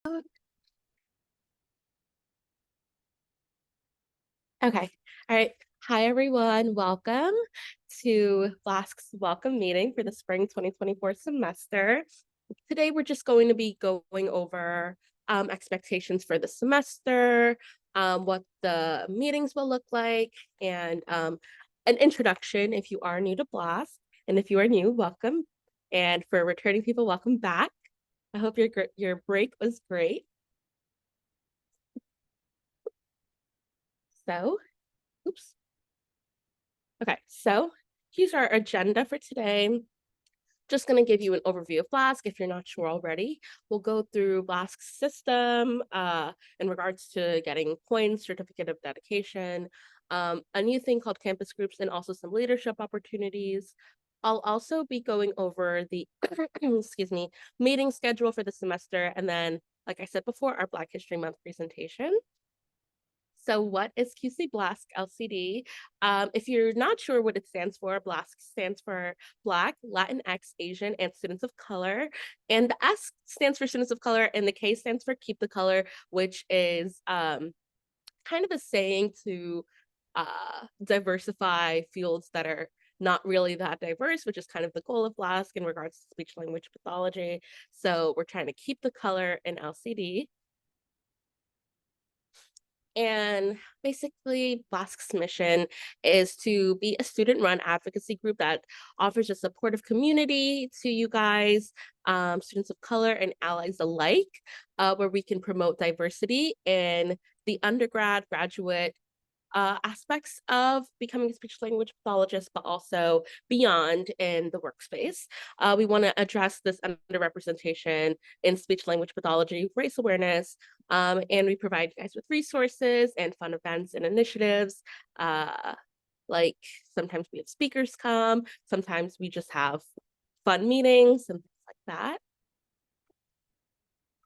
Okay. All right. Hi, everyone. Welcome to BLASK's welcome meeting for the spring 2024 semester. Today, we're just going to be going over expectations for the semester, what the meetings will look like, and an introduction if you are new to BLASK. And if you are new, welcome. And for returning people, welcome back. I hope your break was great. So, oops. Okay, so here's our agenda for today. Just going to give you an overview of BLASK if you're not sure already. We'll go through BLASK's system in regards to getting points, certificate of dedication, a new thing called campus groups, and also some leadership opportunities. I'll also be going over the excuse me, meeting schedule for the semester, and then, like I said before, our Black History Month presentation. So what is QC BLASK LCD? If you're not sure what it stands for, BLASK stands for Black, Latinx, Asian, and Students of Color. And the S stands for Students of Color, and the K stands for Keep the Color, which is kind of a saying to diversify fields that are not really that diverse, which is kind of the goal of BLASK in regards to speech language pathology. So we're trying to keep the color in LCD. And basically, BLASK's mission is to be a student-run advocacy group that offers a supportive community to you guys, students of color and allies alike, where we can promote diversity in the undergrad, graduate, aspects of becoming a speech language pathologist, but also beyond in the workspace. We want to address this underrepresentation in speech language pathology, race awareness, and we provide you guys with resources and fun events and initiatives. Like sometimes we have speakers come, sometimes we just have fun meetings and things like that.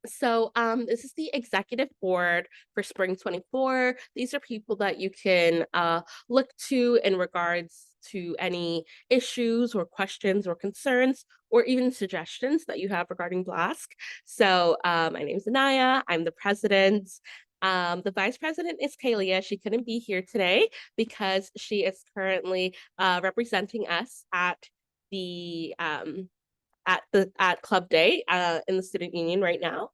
So this is the executive board for spring 24. These are people that you can look to in regards to any issues or questions or concerns or even suggestions that you have regarding BLASK. So my name is Anaya. I'm the president. The vice president is Kalia. She couldn't be here today because she is currently representing us the at Club Day in the student union right now.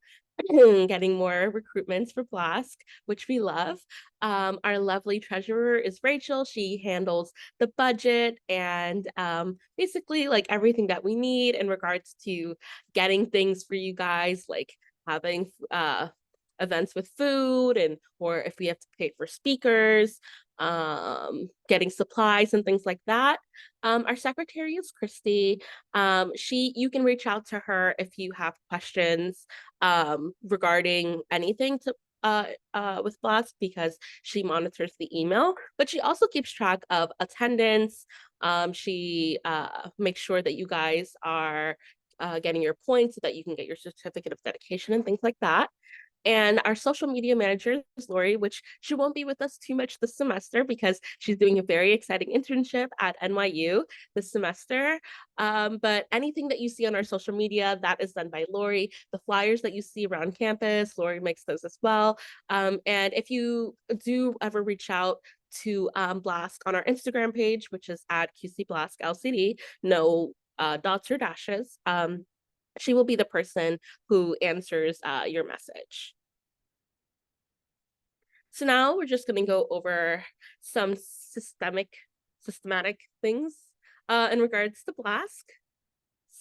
Getting more recruitments for BLASK, which we love. Our lovely treasurer is Rachel. She handles the budget and basically like everything that we need in regards to getting things for you guys, like having events with food and or if we have to pay for speakers, getting supplies and things like that. Our secretary is Christy. You can reach out to her if you have questions regarding anything to with BLASK because she monitors the email, but she also keeps track of attendance. She makes sure that you guys are getting your points so that you can get your certificate of dedication and things like that. And our social media manager is Lori, which she won't be with us too much this semester because she's doing a very exciting internship at NYU this semester. But anything that you see on our social media, that is done by Lori. The flyers that you see around campus, Lori makes those as well. And if you do ever reach out to BLASK on our Instagram page, which is at QC BLASK LCD, no dots or dashes. She will be the person who answers your message. So now we're just going to go over some systematic things in regards to BLASK.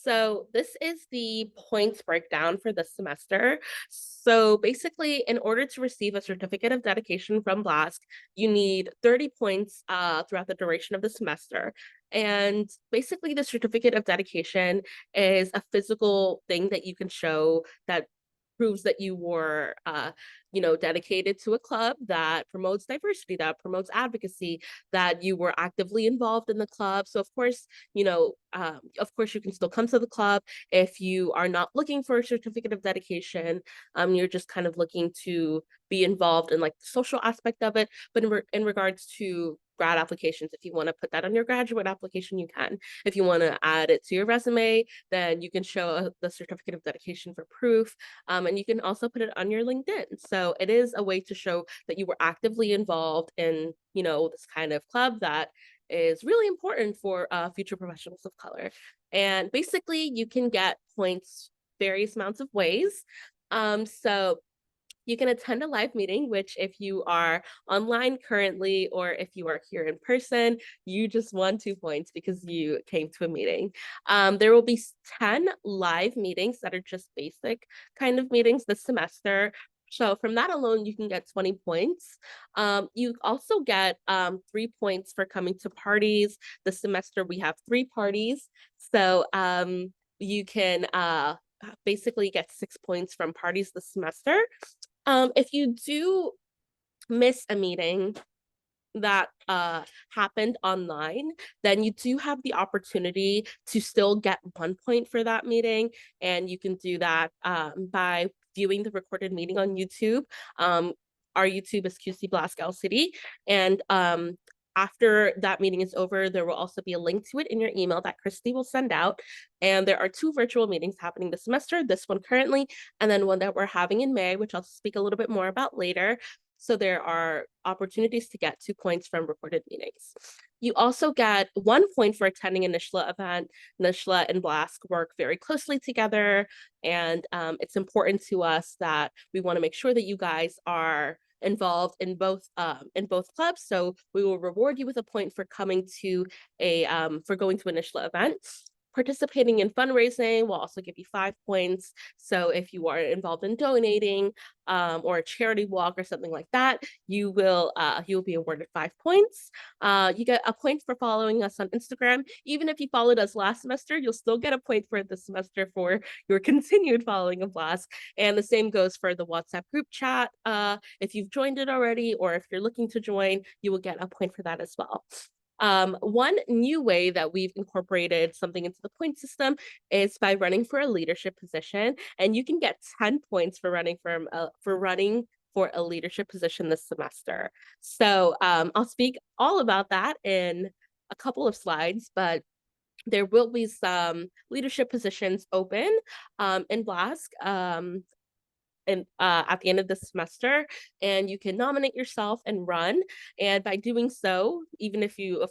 So this is the points breakdown for this semester. So basically, in order to receive a certificate of dedication from BLASK, you need 30 points throughout the duration of the semester. And basically, the certificate of dedication is a physical thing that you can show that proves that you were dedicated to a club that promotes diversity, that promotes advocacy, that you were actively involved in the club. So of course you can still come to the club if you are not looking for a certificate of dedication. You're just kind of looking to be involved in like the social aspect of it. But in regards to grad applications. If you want to put that on your graduate application, you can. If you want to add it to your resume, then you can show the certificate of dedication for proof. And you can also put it on your LinkedIn. So it is a way to show that you were actively involved in, this kind of club that is really important for future professionals of color. And basically, you can get points various amounts of ways. So you can attend a live meeting, which if you are online currently or if you are here in person, you just won 2 points because you came to a meeting. There will be 10 live meetings that are just basic kind of meetings this semester. So from that alone, you can get 20 points. You also get 3 points for coming to parties. This semester, we have 3 parties. So you can basically get 6 points from parties this semester. If you do miss a meeting that happened online, then you do have the opportunity to still get 1 point for that meeting. And you can do that by viewing the recorded meeting on YouTube. Our YouTube is QC BLASK-LCD. And after that meeting is over, there will also be a link to it in your email that Christy will send out. And there are 2 virtual meetings happening this semester, this one currently, and then one that we're having in May, which I'll speak a little bit more about later. So there are opportunities to get 2 points from recorded meetings. You also get 1 point for attending a NSHLA event. NSHLA and BLASK work very closely together, and it's important to us that we want to make sure that you guys are involved in both clubs. So we will reward you with a point for coming to for going to a NSHLA event. Participating in fundraising will also give you 5 points. So if you are involved in donating or a charity walk or something like that, you will be awarded 5 points. You get a point for following us on Instagram. Even if you followed us last semester, you'll still get a point for this semester for your continued following of BLASK. And the same goes for the WhatsApp group chat. If you've joined it already, or if you're looking to join, you will get a point for that as well. One new way that we've incorporated something into the point system is by running for a leadership position, and you can get 10 points for running for a leadership position this semester. So I'll speak all about that in a couple of slides, but there will be some leadership positions open in BLASK. And at the end of the semester, and you can nominate yourself and run. And by doing so, even if you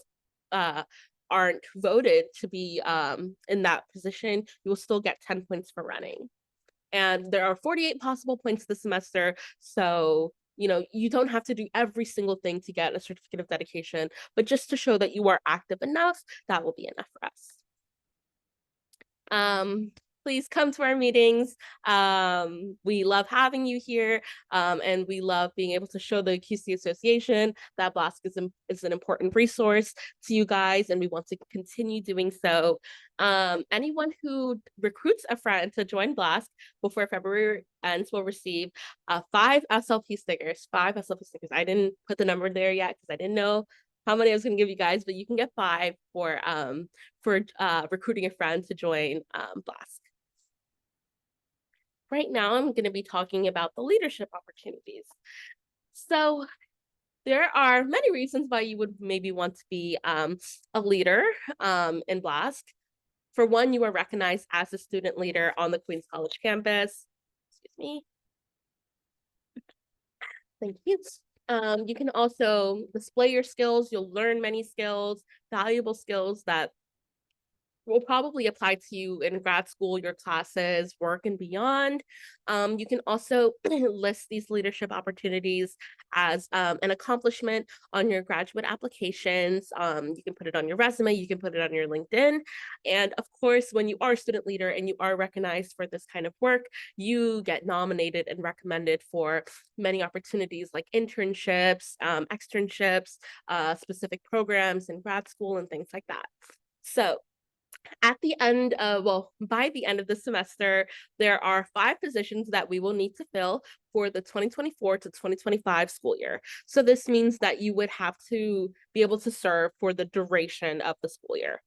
aren't voted to be in that position, you will still get 10 points for running. And there are 48 possible points this semester, so you don't have to do every single thing to get a certificate of dedication, but just to show that you are active enough, that will be enough for us. Please come to our meetings. We love having you here, and we love being able to show the QC Association that BLASK is an important resource to you guys, and we want to continue doing so. Anyone who recruits a friend to join BLASK before February ends will receive 5 SLP stickers. 5 SLP stickers. I didn't put the number there yet because I didn't know how many I was going to give you guys, but you can get 5 for recruiting a friend to join BLASK. Right now, I'm going to be talking about the leadership opportunities. So there are many reasons why you would maybe want to be a leader in BLASK. For one, you are recognized as a student leader on the Queens College campus. Excuse me. Thank you. You can also display your skills. You'll learn many skills, valuable skills that will probably apply to you in grad school, your classes, work, and beyond. You can also list these leadership opportunities as an accomplishment on your graduate applications. You can put it on your resume, you can put it on your LinkedIn. And of course, when you are a student leader and you are recognized for this kind of work, you get nominated and recommended for many opportunities like internships, externships, specific programs in grad school, and things like that. So at the end by the end of the semester, there are 5 positions that we will need to fill for the 2024 to 2025 school year. So this means that you would have to be able to serve for the duration of the school year.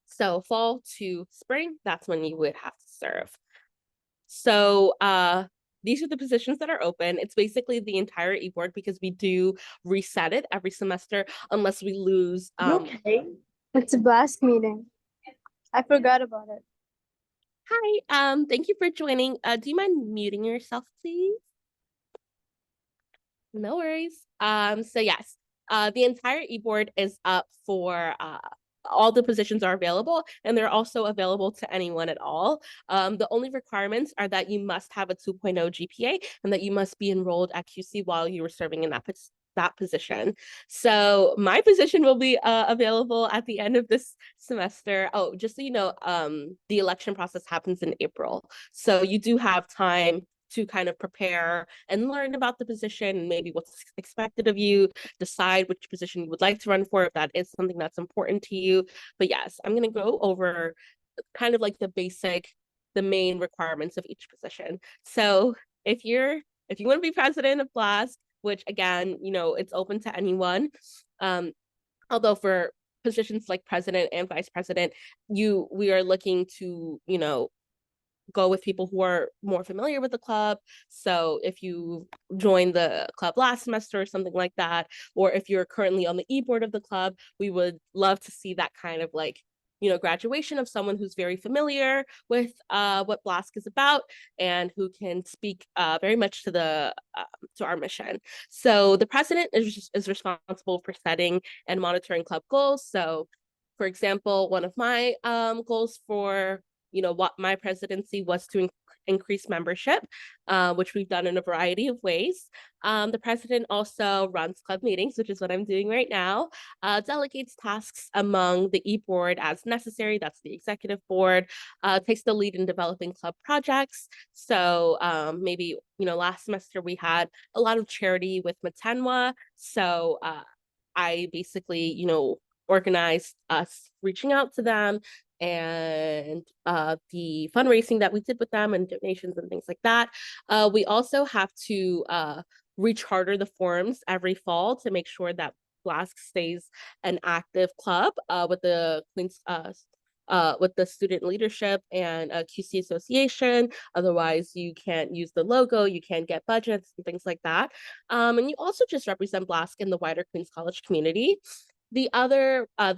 So fall to spring, that's when you would have to serve. So these are the positions that are open. It's basically the entire e-board because we do reset it every semester unless we lose. Okay. It's a BLASK meeting. I forgot about it. Hi, thank you for joining. Do you mind muting yourself, please? No worries. So yes, the entire e-board is up for all the positions are available and they're also available to anyone at all. The only requirements are that you must have a 2.0 GPA and that you must be enrolled at QC while you were serving in that position. So my position will be available at the end of this semester. Oh, just so you know, the election process happens in April. So you do have time to kind of prepare and learn about the position and maybe what's expected of you, decide which position you would like to run for if that is something that's important to you. But yes, I'm going to go over kind of like the main requirements of each position. So if you want to be president of BLASK, which again, it's open to anyone, although for positions like president and vice president, we are looking to, go with people who are more familiar with the club. So if you joined the club last semester or something like that, or if you're currently on the e-board of the club, we would love to see that kind of graduation of someone who's very familiar with what BLASK is about and who can speak very much to our mission. So the president is responsible for setting and monitoring club goals. So for example, one of my goals for what my presidency was to increase membership, which we've done in a variety of ways. The president also runs club meetings, which is what I'm doing right now, delegates tasks among the e-board as necessary. That's the executive board, takes the lead in developing club projects. So maybe, last semester we had a lot of charity with Matenwa. So I basically, organized us reaching out to them and the fundraising that we did with them and donations and things like that. We also have to recharter the forums every fall to make sure that BLASK stays an active club with the Queens with the student leadership and QC association. Otherwise, you can't use the logo, you can't get budgets and things like that. And you also just represent BLASK in the wider Queens College community. The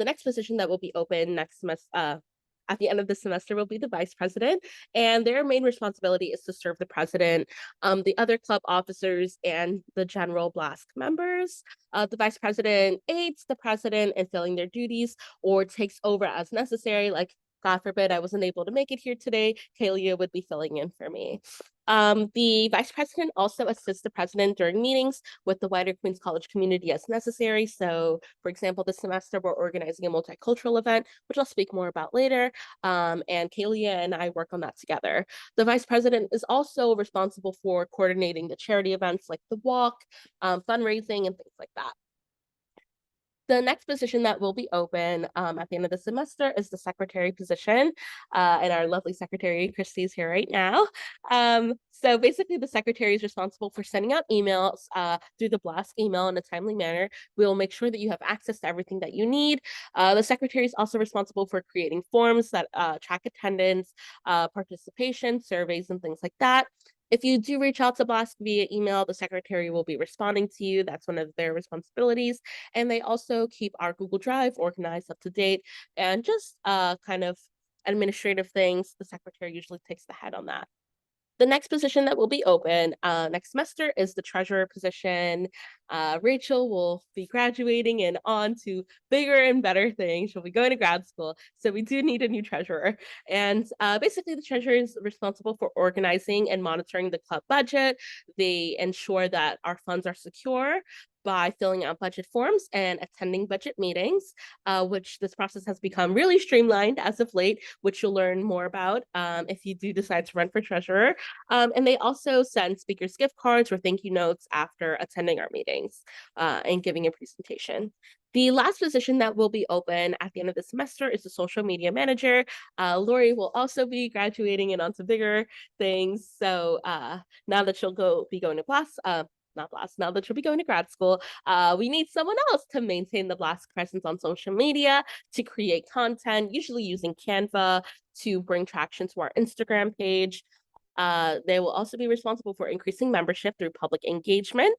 next position that will be open next semester, at the end of the semester, will be the vice president, and their main responsibility is to serve the president, the other club officers, and the general BLASK members. The vice president aids the president in filling their duties or takes over as necessary. Like, God forbid, I wasn't able to make it here today, Kalia would be filling in for me. The vice president also assists the president during meetings with the wider Queens College community as necessary. So, for example, this semester we're organizing a multicultural event, which I'll speak more about later. And Kalia and I work on that together. The vice president is also responsible for coordinating the charity events like the walk, fundraising, and things like that. The next position that will be open at the end of the semester is the secretary position. And our lovely secretary, Christy, is here right now. So basically, the secretary is responsible for sending out emails through the BLASK email in a timely manner. We'll make sure that you have access to everything that you need. The secretary is also responsible for creating forms that track attendance, participation, surveys, and things like that. If you do reach out to BLASK via email, the secretary will be responding to you. That's one of their responsibilities. And they also keep our Google Drive organized, up to date, and just kind of administrative things. The secretary usually takes the head on that. The next position that will be open next semester is the treasurer position. Rachel will be graduating and on to bigger and better things. She'll be going to grad school. So we do need a new treasurer. And basically, the treasurer is responsible for organizing and monitoring the club budget. They ensure that our funds are secure by filling out budget forms and attending budget meetings, which this process has become really streamlined as of late, which you'll learn more about if you do decide to run for treasurer. And they also send speakers gift cards or thank you notes after attending our meetings and giving a presentation. The last position that will be open at the end of the semester is the social media manager. Lori will also be graduating and on to bigger things. So now that she'll be going to class, not BLASK, now that she'll be going to grad school, we need someone else to maintain the BLASK presence on social media, to create content, usually using Canva, to bring traction to our Instagram page. They will also be responsible for increasing membership through public engagement.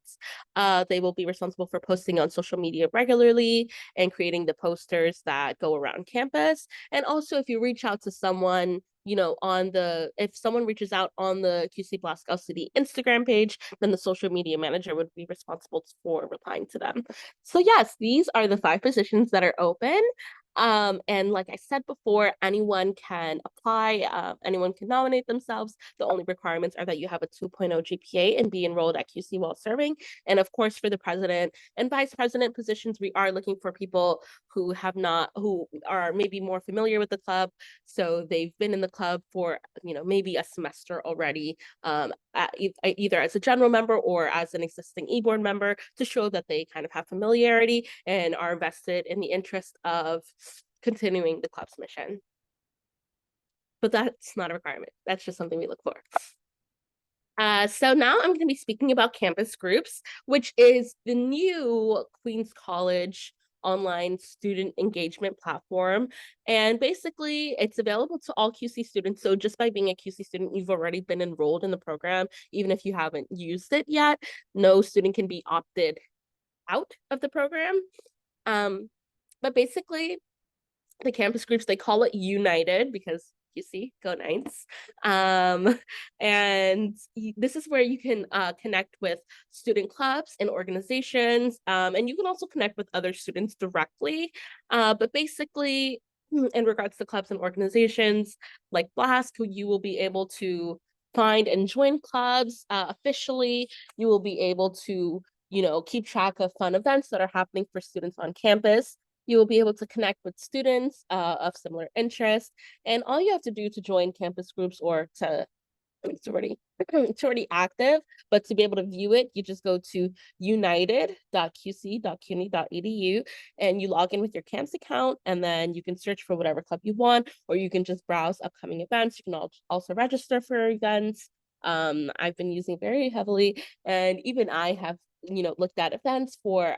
They will be responsible for posting on social media regularly and creating the posters that go around campus. And also, if you reach out to someone, if someone reaches out on the QC BLASK-LCD Instagram page, then the social media manager would be responsible for replying to them. So yes, these are the 5 positions that are open. And like I said before, anyone can apply, anyone can nominate themselves. The only requirements are that you have a 2.0 GPA and be enrolled at QC while serving. And of course, for the president and vice president positions, we are looking for people who are maybe more familiar with the club. So they've been in the club for, maybe a semester already, either as a general member or as an existing e-board member, to show that they kind of have familiarity and are vested in the interest of continuing the club's mission. But that's not a requirement. That's just something we look for. So now I'm going to be speaking about campus groups, which is the new Queens College online student engagement platform. And basically, it's available to all QC students. So just by being a QC student, you've already been enrolled in the program, even if you haven't used it yet. No student can be opted out of the program. But basically, the campus groups, they call it United because you see, go Knights. And this is where you can connect with student clubs and organizations, and you can also connect with other students directly. But basically, in regards to clubs and organizations like BLASK, you will be able to find and join clubs officially. You will be able to, keep track of fun events that are happening for students on campus. You will be able to connect with students of similar interests. And all you have to do to join campus groups or it's already active, but to be able to view it, you just go to united.qc.cuny.edu and you log in with your camps account, and then you can search for whatever club you want, or you can just browse upcoming events. You can also register for events. I've been using it very heavily, and even I have looked at events for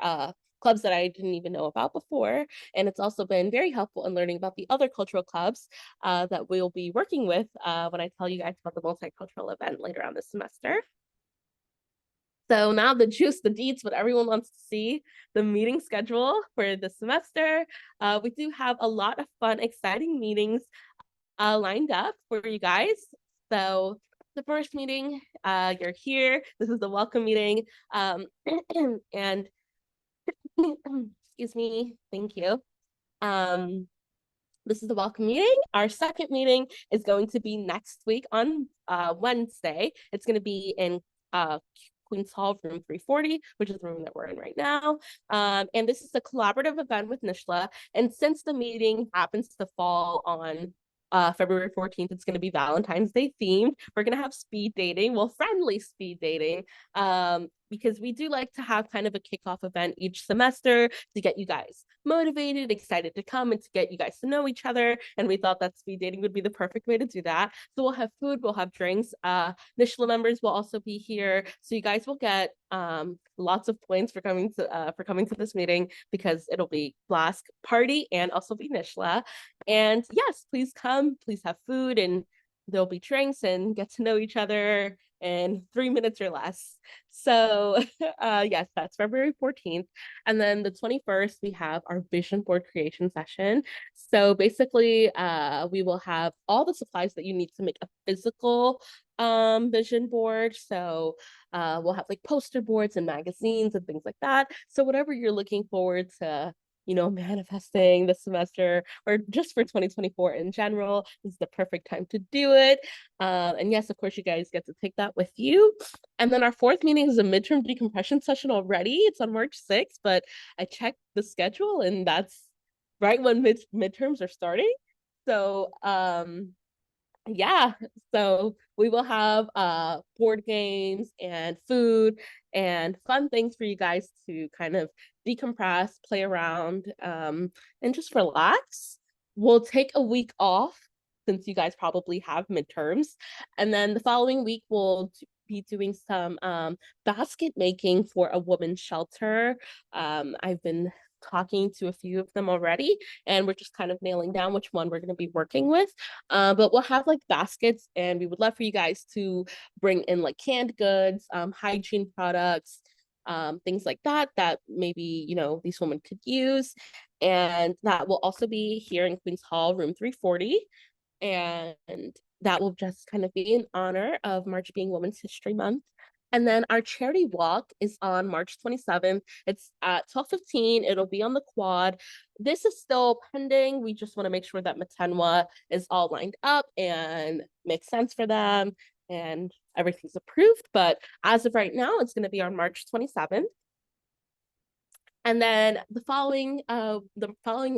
clubs that I didn't even know about before. And it's also been very helpful in learning about the other cultural clubs that we'll be working with when I tell you guys about the multicultural event later on this semester. So now the juice, the deets, what everyone wants to see, the meeting schedule for the semester. We do have a lot of fun, exciting meetings lined up for you guys. So the first meeting, you're here. This is the welcome meeting. And excuse me, thank you. This is the welcome meeting. Our second meeting is going to be next week on Wednesday. It's going to be in Queen's Hall, room 340, which is the room that we're in right now. And this is a collaborative event with NISHLA. And since the meeting happens to fall on February 14th, it's going to be Valentine's Day themed. We're going to have speed dating, well, friendly speed dating, because we do like to have kind of a kickoff event each semester to get you guys motivated, excited to come, and to get you guys to know each other. And we thought that speed dating would be the perfect way to do that. So we'll have food, we'll have drinks. NISHLA members will also be here, so you guys will get lots of points for coming to this meeting, because it'll be BLASK party and also be NISHLA. And yes, please come, please have food, and there'll be drinks and get to know each other in 3 minutes or less. So yes, that's February 14th. And then the 21st, we have our vision board creation session. So basically, we will have all the supplies that you need to make a physical vision board. So we'll have like poster boards and magazines and things like that. So whatever you're looking forward to manifesting this semester or just for 2024 in general, is the perfect time to do it. And yes, of course, you guys get to take that with you. And then our fourth meeting is a midterm decompression session already. It's on March 6th, but I checked the schedule and that's right when midterms are starting. So yeah, so we will have board games and food and fun things for you guys to kind of decompress, play around, and just relax. We'll take a week off since you guys probably have midterms, and then the following week we'll be doing some basket making for a women's shelter. I've been talking to a few of them already, and we're just kind of nailing down which one we're going to be working with. But we'll have like baskets, and we would love for you guys to bring in like canned goods, hygiene products, things like that, that maybe, these women could use. And that will also be here in Queens Hall, room 340. And that will just kind of be in honor of March being Women's History Month. And then our charity walk is on March 27th. It's at 12:15. It'll be on the quad. This is still pending. We just want to make sure that Matenwa is all lined up and makes sense for them and everything's approved. But as of right now, it's going to be on March 27th. And then the following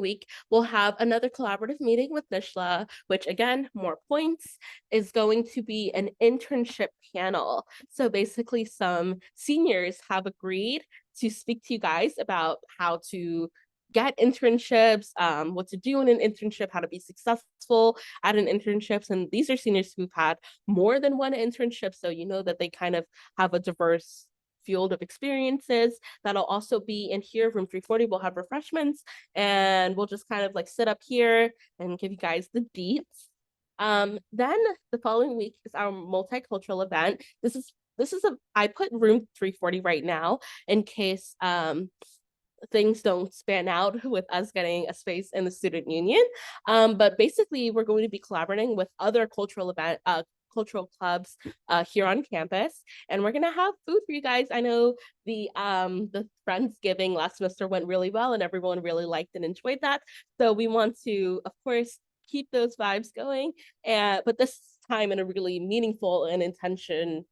week, we'll have another collaborative meeting with Nishla, which again, more points, is going to be an internship panel. So basically, some seniors have agreed to speak to you guys about how to get internships, what to do in an internship, how to be successful at an internship. And these are seniors who've had more than one internship, so you know that they kind of have a diverse field of experiences. That'll also be in here, room 340. We'll have refreshments, and we'll just kind of like sit up here and give you guys the deets. Then the following week is our multicultural event. I put room 340 right now in case things don't span out with us getting a space in the student union. But basically, we're going to be collaborating with other cultural clubs here on campus, and we're gonna have food for you guys. I know the Friendsgiving last semester went really well, and everyone really liked and enjoyed that. So we want to, of course, keep those vibes going, and but this time in a really meaningful and intentioned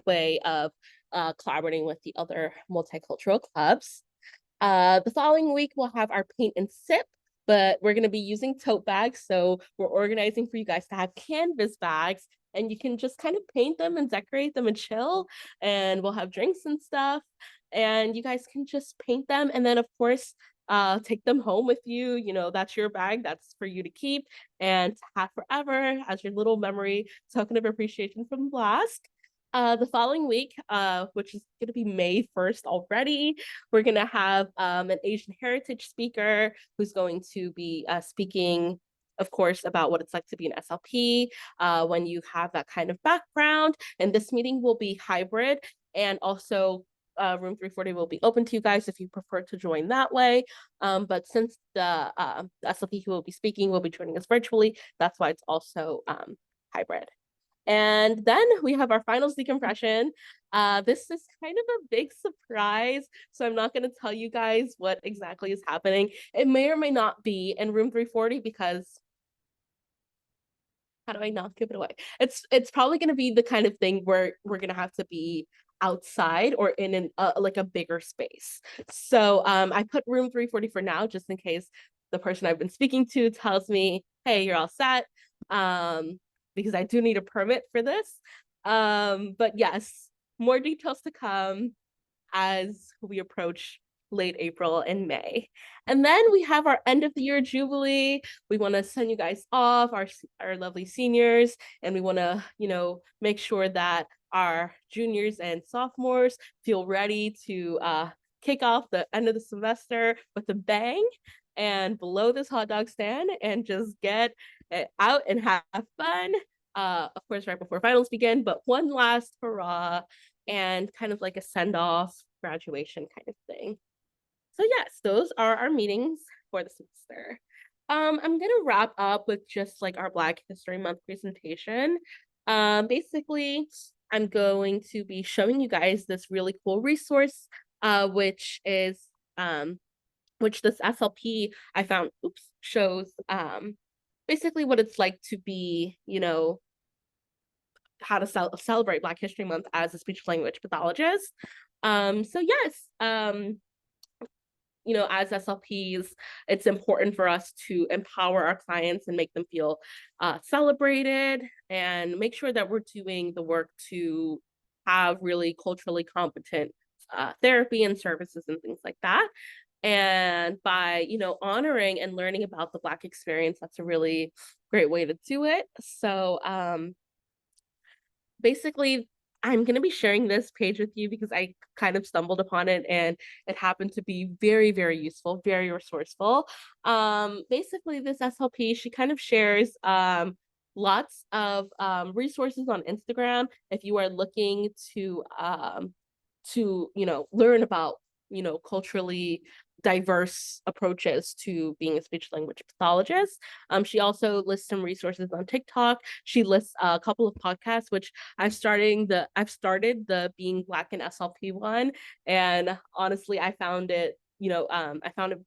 way of collaborating with the other multicultural clubs. The following week, we'll have our paint and sip, but we're going to be using tote bags. So we're organizing for you guys to have canvas bags, and you can just kind of paint them and decorate them and chill. And we'll have drinks and stuff. And you guys can just paint them. And then, of course, take them home with you. That's your bag. That's for you to keep and to have forever as your little memory token of appreciation from BLASK. The following week, which is going to be May 1st already, we're going to have an Asian heritage speaker who's going to be speaking, of course, about what it's like to be an SLP when you have that kind of background. And this meeting will be hybrid, and also room 340 will be open to you guys if you prefer to join that way. But since the SLP who will be speaking will be joining us virtually, that's why it's also hybrid. And then we have our finals decompression. This is kind of a big surprise, so I'm not going to tell you guys what exactly is happening. It may or may not be in room 340 because how do I not give it away? It's probably going to be the kind of thing where we're going to have to be outside or in an like a bigger space. So I put room 340 for now, just in case the person I've been speaking to tells me, hey, you're all set. Because I do need a permit for this. But yes, more details to come as we approach late April and May. And then we have our end of the year jubilee. We want to send you guys off, our lovely seniors, and we want to, make sure that our juniors and sophomores feel ready to kick off the end of the semester with a bang and blow this hot dog stand and just get out and have fun. Of course, right before finals begin, but one last hurrah and kind of like a send off graduation kind of thing. So yes, those are our meetings for the semester. I'm gonna wrap up with just like our Black History Month presentation. Basically, I'm going to be showing you guys this really cool resource, which this SLP I found, shows basically what it's like to be, how to celebrate Black History Month as a speech language pathologist. So yes, as SLPs, it's important for us to empower our clients and make them feel celebrated and make sure that we're doing the work to have really culturally competent therapy and services and things like that. And by, honoring and learning about the Black experience, that's a really great way to do it. So basically, I'm gonna be sharing this page with you because I kind of stumbled upon it and it happened to be very, very useful, very resourceful. Basically, this SLP, she kind of shares lots of resources on Instagram if you are looking to learn about culturally diverse approaches to being a speech language pathologist. She also lists some resources on TikTok. She lists a couple of podcasts, which I've started the Being Black and SLP one, and honestly, I found it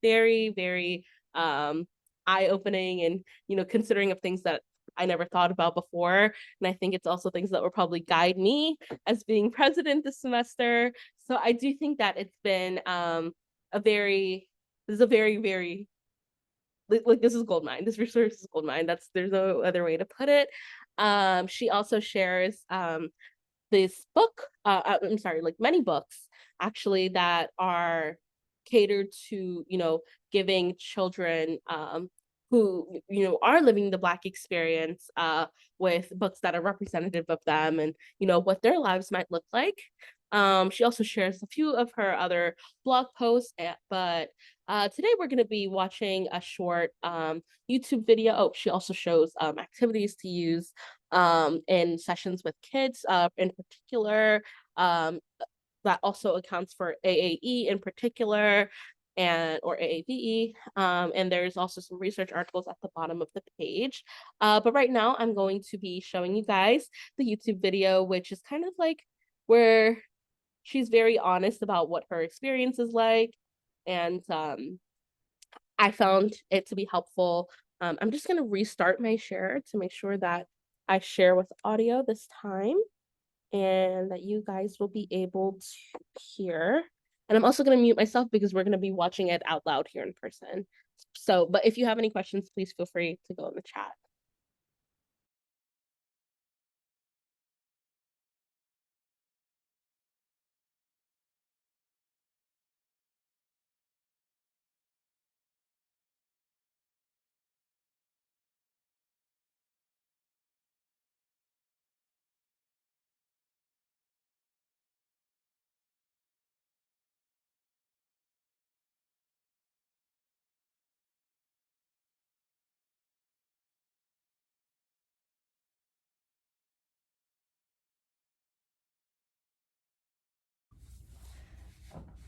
very, very eye-opening, and considering of things that I never thought about before. And I think it's also things that will probably guide me as being president this semester. So I do think that it's been a very this is a very, very like this is gold mine. This resource is gold mine. There's no other way to put it. She also shares this book, I'm sorry, like many books actually that are catered to, giving children who, are living the Black experience with books that are representative of them and, what their lives might look like. She also shares a few of her other blog posts, but today we're going to be watching a short YouTube video. Oh, she also shows activities to use in sessions with kids in particular. Um, that also accounts for AAE in particular or AAVE. And there's also some research articles at the bottom of the page. But right now I'm going to be showing you guys the YouTube video, which is kind of like where she's very honest about what her experience is like. And I found it to be helpful. I'm just going to restart my share to make sure that I share with audio this time and that you guys will be able to hear. And I'm also going to mute myself because we're going to be watching it out loud here in person. So, but if you have any questions, please feel free to go in the chat.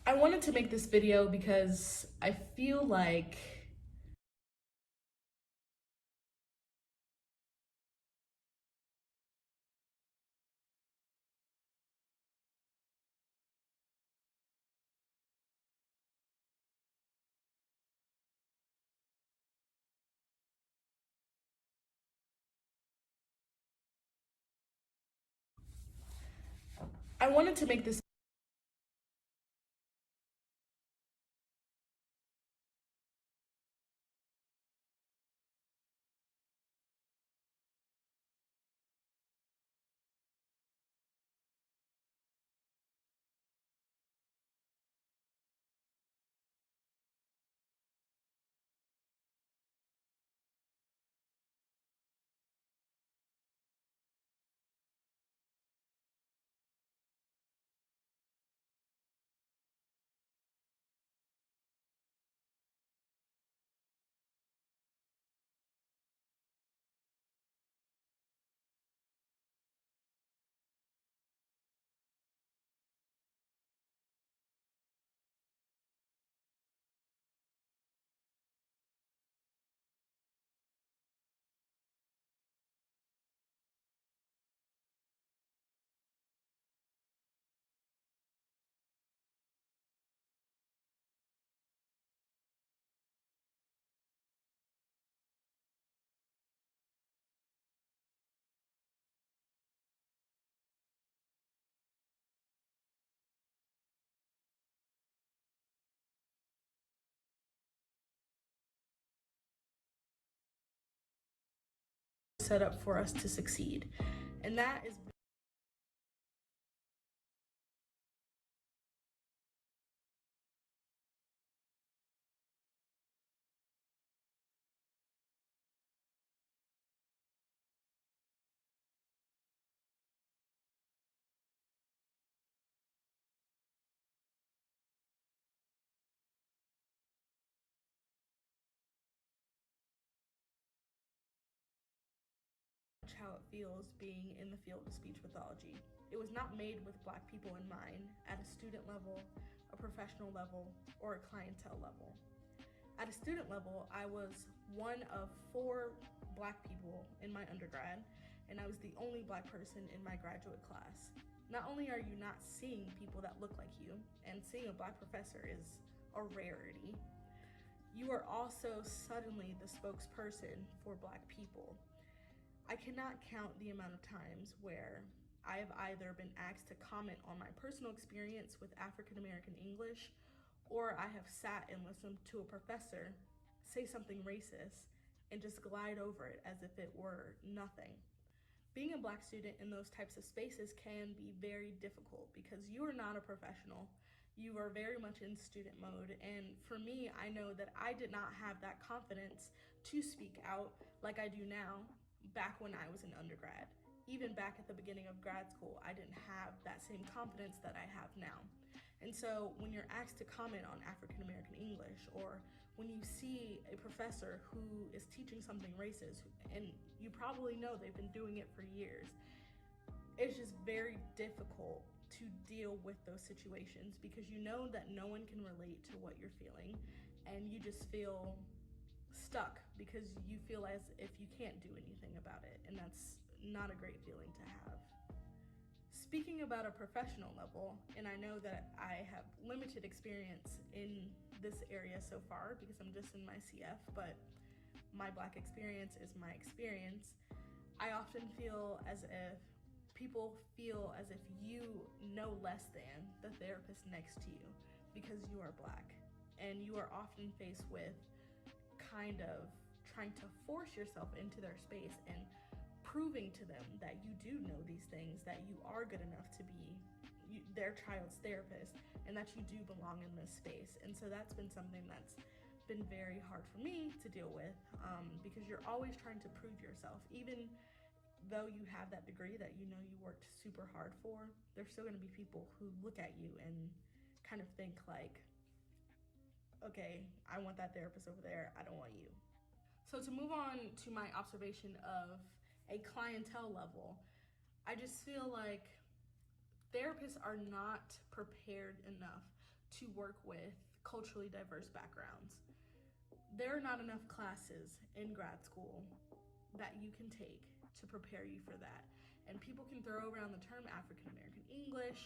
I wanted to make this video because I feel like I wanted to make this set up for us to succeed. And that is how it feels being in the field of speech pathology. It was not made with Black people in mind at a student level, a professional level, or a clientele level. At a student level, I was one of 4 Black people in my undergrad, and I was the only Black person in my graduate class. Not only are you not seeing people that look like you, and seeing a Black professor is a rarity, you are also suddenly the spokesperson for Black people. I cannot count the amount of times where I have either been asked to comment on my personal experience with African American English, or I have sat and listened to a professor say something racist and just glide over it as if it were nothing. Being a Black student in those types of spaces can be very difficult because you are not a professional. You are very much in student mode. And for me, I know that I did not have that confidence to speak out like I do now back when I was an undergrad. Even back at the beginning of grad school, I didn't have that same confidence that I have now. And so when you're asked to comment on African American English, or when you see a professor who is teaching something racist, and you probably know they've been doing it for years, it's just very difficult to deal with those situations because you know that no one can relate to what you're feeling, and you just feel stuck because you feel as if you can't do anything about it, and that's not a great feeling to have. Speaking about a professional level, and I know that I have limited experience in this area so far because I'm just in my CF, but my Black experience is my experience. I often feel as if people feel as if you know less than the therapist next to you because you are Black. And you are often faced with kind of trying to force yourself into their space and proving to them that you do know these things, that you are good enough to be their child's therapist, and that you do belong in this space. And so that's been something that's been very hard for me to deal with, because you're always trying to prove yourself. Even though you have that degree that you know you worked super hard for, there's still going to be people who look at you and kind of think like, okay, I want that therapist over there, I don't want you. So to move on to my observation of a clientele level, I just feel like therapists are not prepared enough to work with culturally diverse backgrounds. There are not enough classes in grad school that you can take to prepare you for that. And people can throw around the term African American English,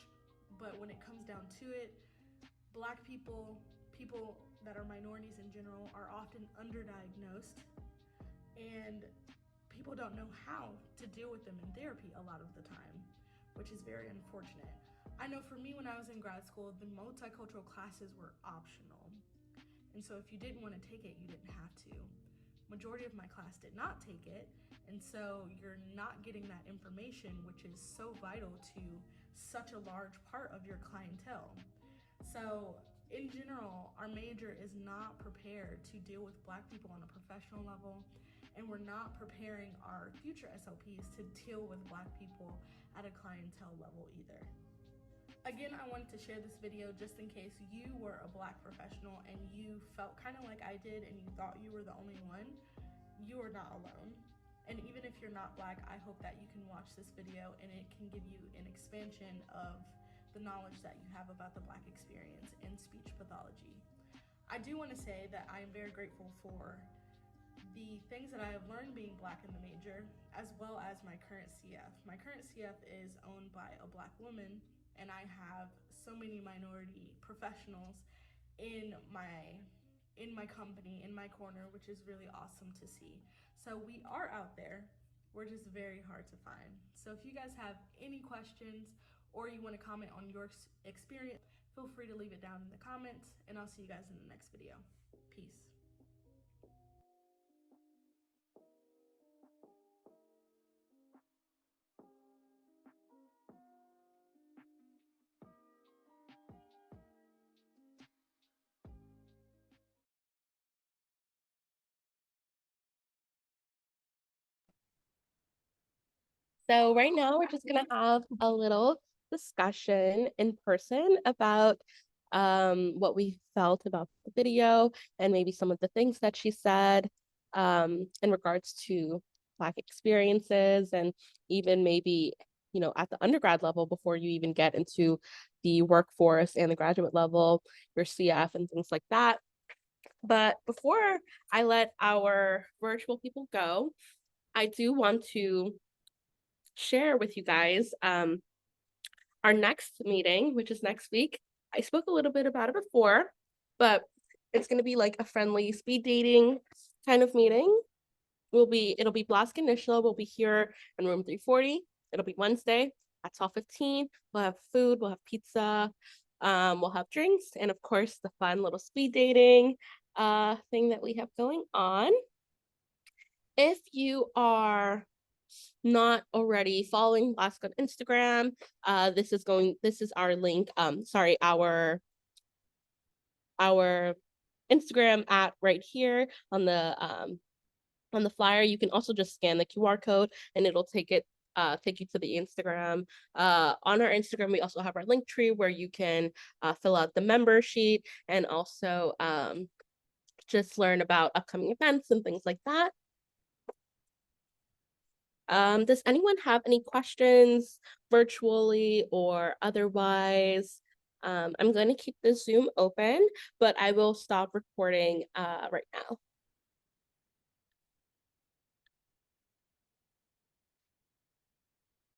but when it comes down to it, Black people, people that are minorities in general, are often underdiagnosed, and people don't know how to deal with them in therapy a lot of the time, which is very unfortunate. I know for me, when I was in grad school, the multicultural classes were optional. And so if you didn't want to take it, you didn't have to. Majority of my class did not take it, and so you're not getting that information, which is so vital to such a large part of your clientele. So in general, our major is not prepared to deal with Black people on a professional level, and we're not preparing our future SLPs to deal with Black people at a clientele level either. Again, I wanted to share this video just in case you were a Black professional and you felt kind of like I did and you thought you were the only one. You are not alone. And even if you're not Black, I hope that you can watch this video and it can give you an expansion of the knowledge that you have about the Black experience in speech pathology. I do want to say that I am very grateful for the things that I have learned being Black in the major, as well as my current CF. My current CF is owned by a Black woman, and I have so many minority professionals in my company, in my corner, which is really awesome to see. So we are out there. We're just very hard to find. So if you guys have any questions or you want to comment on your experience, feel free to leave it down in the comments, and I'll see you guys in the next video. Peace. So right now we're just gonna have a little discussion in person about what we felt about the video and maybe some of the things that she said in regards to Black experiences, and even maybe, at the undergrad level before you even get into the workforce and the graduate level, your CF and things like that. But before I let our virtual people go, I do want to share with you guys our next meeting, which is next week. I spoke a little bit about it before, but it's going to be like a friendly speed dating kind of meeting. It'll be BLASK Initial. We'll be here in room 340. It'll be Wednesday at 12:15. We'll have food, we'll have pizza, we'll have drinks, and of course the fun little speed dating thing that we have going on. If you are not already following BLASK on Instagram, this is our link. Sorry, our Instagram at right here on the flyer. You can also just scan the QR code and it'll take you to the Instagram. On our Instagram, we also have our link tree where you can fill out the member sheet and also just learn about upcoming events and things like that. Does anyone have any questions virtually or otherwise? I'm going to keep the Zoom open, but I will stop recording right now.